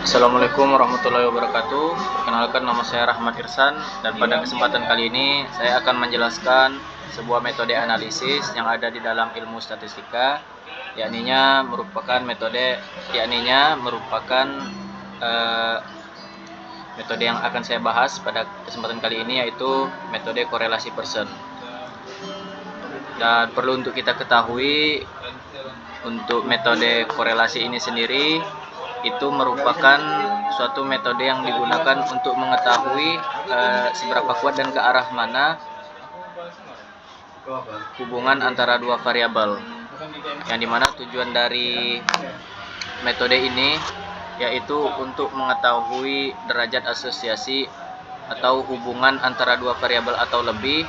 Assalamualaikum warahmatullahi wabarakatuh. Perkenalkan, nama saya Rahmat Irsan, dan pada kesempatan kali ini saya akan menjelaskan sebuah metode analisis yang ada di dalam ilmu statistika, merupakan metode yang akan saya bahas pada kesempatan kali ini, yaitu metode korelasi Pearson. Dan perlu untuk kita ketahui, untuk metode korelasi ini sendiri itu merupakan suatu metode yang digunakan untuk mengetahui seberapa kuat dan ke arah mana hubungan antara dua variabel, yang dimana tujuan dari metode ini yaitu untuk mengetahui derajat asosiasi atau hubungan antara dua variabel atau lebih,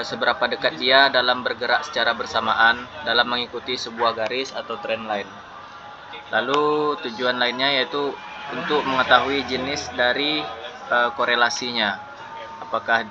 seberapa dekat dia dalam bergerak secara bersamaan dalam mengikuti sebuah garis atau trend line. Lalu tujuan lainnya yaitu untuk mengetahui jenis dari korelasinya. Apakah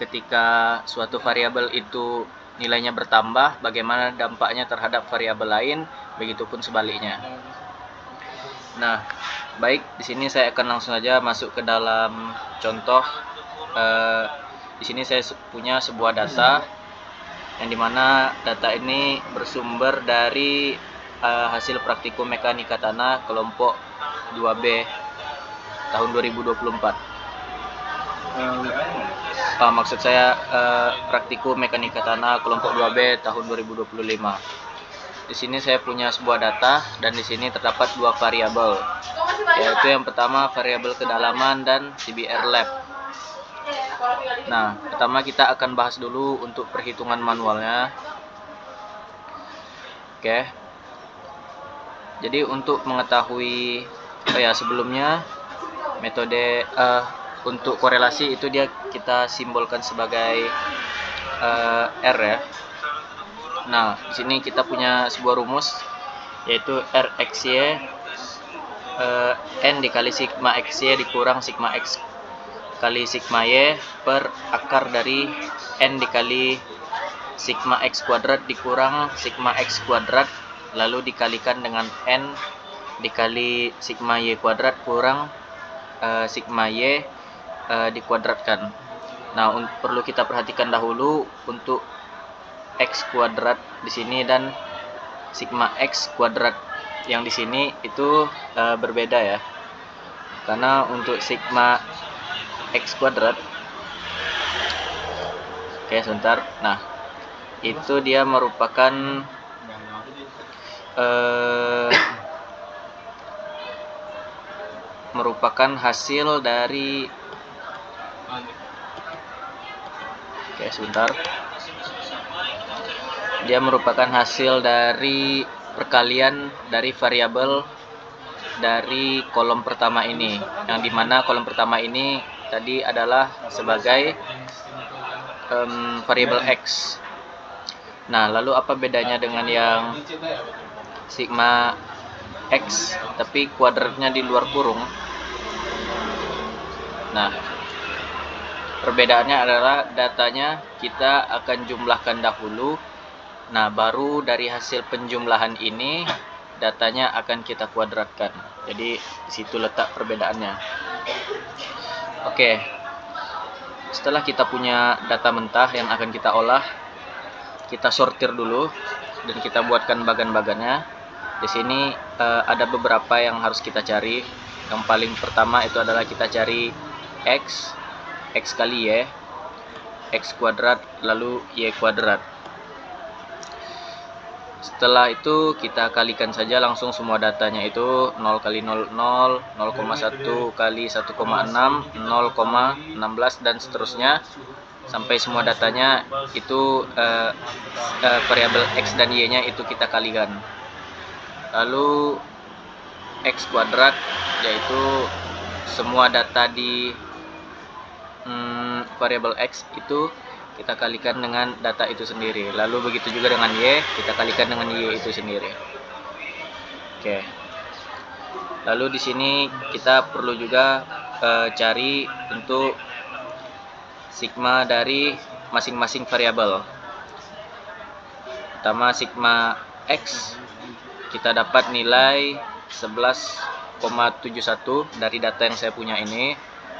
ketika suatu variabel itu nilainya bertambah, bagaimana dampaknya terhadap variabel lain, begitupun sebaliknya. Nah, baik, di sini saya akan langsung saja masuk ke dalam contoh. Di sini saya punya sebuah data, yang dimana data ini bersumber dari hasil praktikum mekanika tanah kelompok 2B tahun 2024. Maksud saya praktikum mekanika tanah kelompok 2B tahun 2025. Di sini saya punya sebuah data, dan di sini terdapat dua variabel, yaitu yang pertama variabel kedalaman dan CBR lab. Nah, pertama kita akan bahas dulu untuk perhitungan manualnya. Oke. Jadi untuk mengetahui, sebelumnya metode untuk korelasi itu kita simbolkan sebagai R ya. Nah, di sini kita punya sebuah rumus, yaitu RXY N dikali sigma XY dikurang sigma X kali sigma Y per akar dari N dikali sigma X kuadrat dikurang sigma X kuadrat, lalu dikalikan dengan N dikali sigma Y kuadrat kurang sigma Y dikuadratkan. Nah, perlu kita perhatikan dahulu untuk X kuadrat di sini dan sigma X kuadrat yang di sini itu berbeda ya. Karena untuk sigma X kuadrat, sebentar. Nah, itu dia merupakan hasil dari Dia merupakan hasil dari perkalian dari variabel dari kolom pertama ini, yang dimana kolom pertama ini tadi adalah sebagai variabel X. Nah, lalu apa bedanya dengan yang sigma X tapi kuadratnya di luar kurung? Nah, perbedaannya adalah datanya kita akan jumlahkan dahulu. Nah, baru dari hasil penjumlahan ini datanya akan kita kuadratkan. Jadi situ letak perbedaannya. Oke. Setelah kita punya data mentah yang akan kita olah, kita sortir dulu dan kita buatkan bagan-bagannya. Di sini ada beberapa yang harus kita cari. Yang paling pertama itu adalah kita cari X kali Y, X kuadrat, lalu Y kuadrat. Setelah itu kita kalikan saja langsung semua datanya, itu 0 kali 0, 0, 0,1 kali 1,6, 0,16 dan seterusnya sampai semua datanya itu variabel X dan Y nya itu kita kalikan. Lalu X kuadrat, yaitu semua data di variabel X itu kita kalikan dengan data itu sendiri. Lalu begitu juga dengan Y, kita kalikan dengan Y itu sendiri. Oke. Lalu di sini kita perlu juga cari untuk sigma dari masing-masing variabel. Pertama sigma X kita dapat nilai 11,71 dari data yang saya punya ini.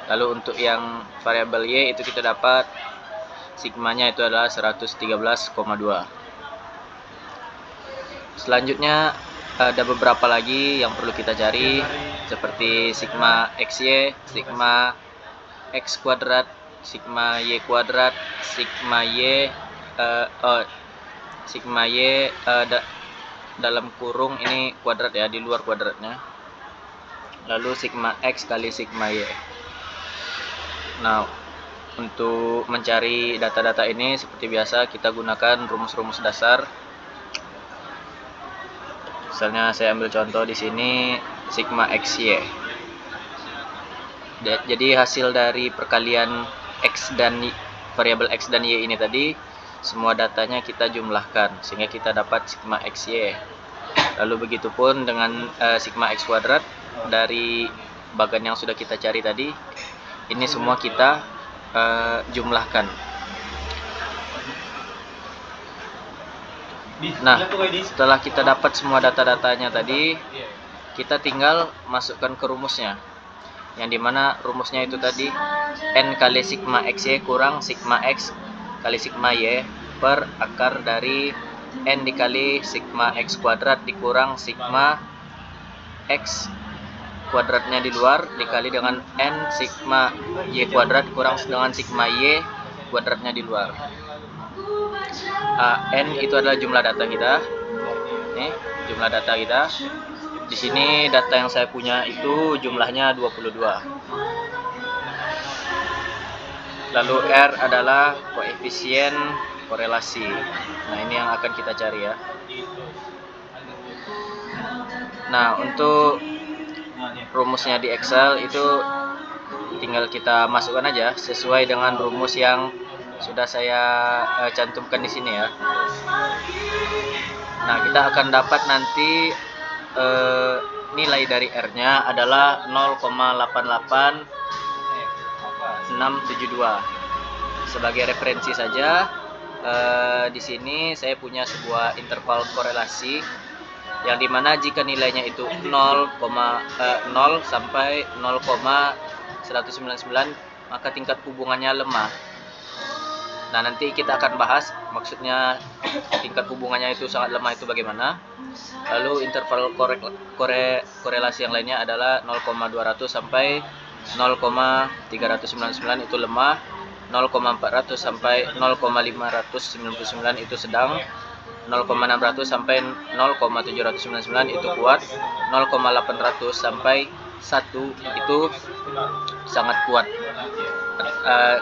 Lalu untuk yang variabel Y itu kita dapat sigmanya itu adalah 113,2. Selanjutnya ada beberapa lagi yang perlu kita cari, seperti sigma XY, sigma X kuadrat, sigma Y kuadrat, sigma Y dalam kurung ini kuadrat ya, di luar kuadratnya. Lalu sigma X kali sigma Y. Nah, untuk mencari data-data ini seperti biasa kita gunakan rumus-rumus dasar. Misalnya saya ambil contoh di sini sigma XY. Jadi hasil dari perkalian X dan variabel X dan Y ini tadi, semua datanya kita jumlahkan sehingga kita dapat sigma XY. Lalu begitupun dengan sigma X kuadrat dari bagan yang sudah kita cari tadi. Ini semua kita jumlahkan. Nah, setelah kita dapat semua data-datanya tadi, kita tinggal masukkan ke rumusnya. Yang dimana rumusnya itu tadi N kali sigma XY kurang sigma X kali sigma Y per akar dari N dikali sigma X kuadrat dikurang sigma X kuadratnya di luar dikali dengan N sigma Y kuadrat kurang dengan sigma Y kuadratnya di luar. N itu adalah jumlah data kita. Nih, jumlah data kita. Di sini data yang saya punya itu jumlahnya 22. Lalu R adalah koefisien korelasi. Nah, ini yang akan kita cari ya. Nah, untuk rumusnya di Excel itu tinggal kita masukkan aja sesuai dengan rumus yang sudah saya cantumkan di sini ya. Nah, kita akan dapat nanti nilai dari R-nya adalah 0,88672. Sebagai referensi saja, di sini saya punya sebuah interval korelasi yang dimana jika nilainya itu 0 sampai 0,199 maka tingkat hubungannya lemah. Nah, nanti kita akan bahas maksudnya tingkat hubungannya itu sangat lemah itu bagaimana. Lalu interval korelasi yang lainnya adalah 0,200 sampai 0,399 itu lemah, 0,400 sampai 0,599 itu sedang, 0,600 sampai 0,799 itu kuat, 0,800 sampai 1 itu sangat kuat.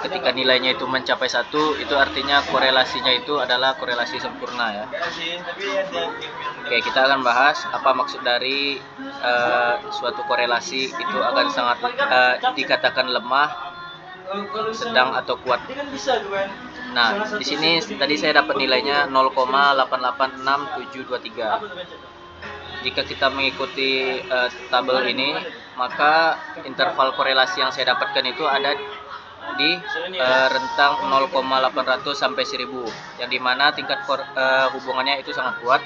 Ketika nilainya itu mencapai 1, itu artinya korelasinya itu adalah korelasi sempurna ya. Oke, kita akan bahas apa maksud dari suatu korelasi itu akan sangat dikatakan lemah, sedang atau kuat. Nah, di sini tadi saya dapat nilainya 0,886723. Jika kita mengikuti tabel ini, maka interval korelasi yang saya dapatkan itu ada di rentang 0,800 sampai 1000, yang dimana tingkat hubungannya itu sangat kuat.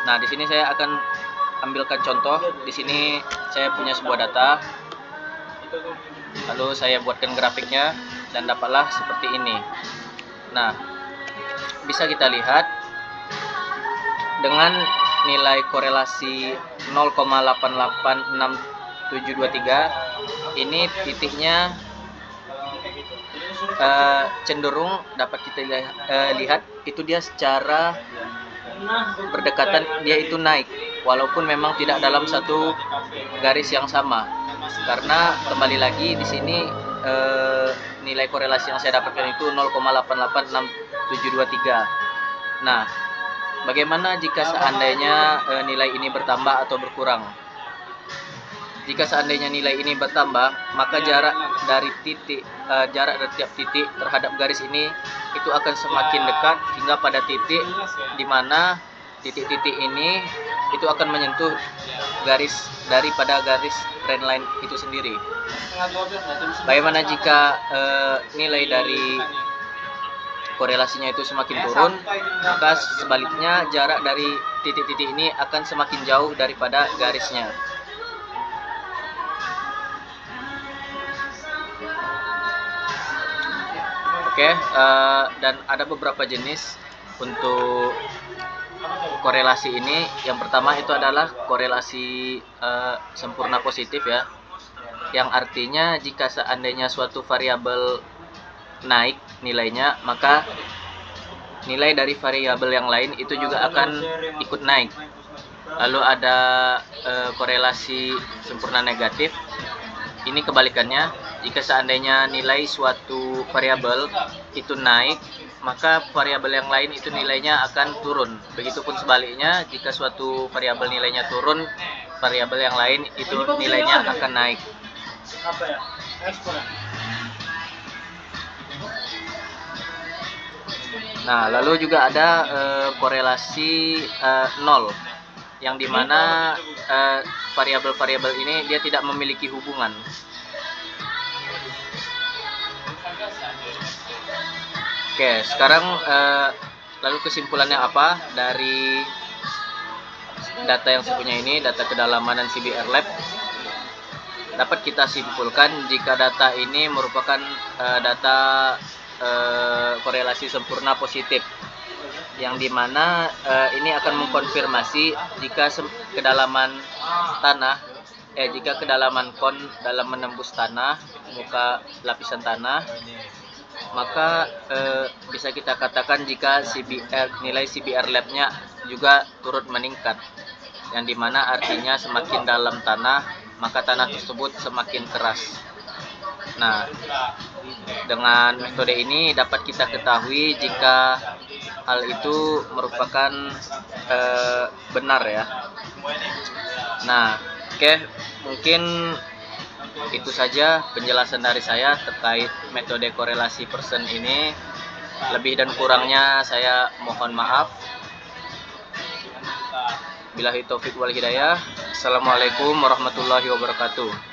Nah, di sini saya akan ambilkan contoh. Di sini saya punya sebuah data, lalu saya buatkan grafiknya dan dapatlah seperti ini. Nah, bisa kita lihat dengan nilai korelasi 0,886723 ini titiknya cenderung dapat kita lihat itu dia secara berdekatan dia itu naik, walaupun memang tidak dalam satu garis yang sama. Karena kembali lagi di sini nilai korelasi yang saya dapatkan itu 0,886723. Nah, bagaimana jika seandainya nilai ini bertambah atau berkurang? Jika seandainya nilai ini bertambah, maka jarak dari tiap titik terhadap garis ini itu akan semakin dekat hingga pada titik di mana titik-titik ini itu akan menyentuh garis daripada garis trendline itu sendiri. Bagaimana jika nilai dari korelasinya itu semakin turun, maka sebaliknya jarak dari titik-titik ini akan semakin jauh daripada garisnya. Oke, dan ada beberapa jenis untuk korelasi ini. Yang pertama itu adalah korelasi sempurna positif ya, yang artinya jika seandainya suatu variabel naik nilainya, maka nilai dari variabel yang lain itu juga akan ikut naik. Lalu ada korelasi sempurna negatif. Ini kebalikannya, jika seandainya nilai suatu variabel itu naik, maka variabel yang lain itu nilainya akan turun. Begitupun sebaliknya, jika suatu variabel nilainya turun, variabel yang lain itu nilainya akan naik. Nah, lalu juga ada korelasi nol, yang dimana variabel-variabel ini dia tidak memiliki hubungan. Oke, sekarang lalu kesimpulannya apa dari data yang saya punya ini, data kedalaman dan CBR Lab? Dapat kita simpulkan jika data ini merupakan data korelasi sempurna positif, yang dimana ini akan mengkonfirmasi jika kedalaman tanah, jika kedalaman kon dalam menembus tanah, muka lapisan tanah, maka bisa kita katakan jika nilai CBR Lab-nya juga turut meningkat, yang dimana artinya semakin dalam tanah, maka tanah tersebut semakin keras. Nah, dengan metode ini dapat kita ketahui jika hal itu merupakan benar ya. Nah, oke, mungkin itu saja penjelasan dari saya terkait metode korelasi Pearson ini. Lebih dan kurangnya saya mohon maaf. Billahi taufik wal hidayah. Assalamualaikum warahmatullahi wabarakatuh.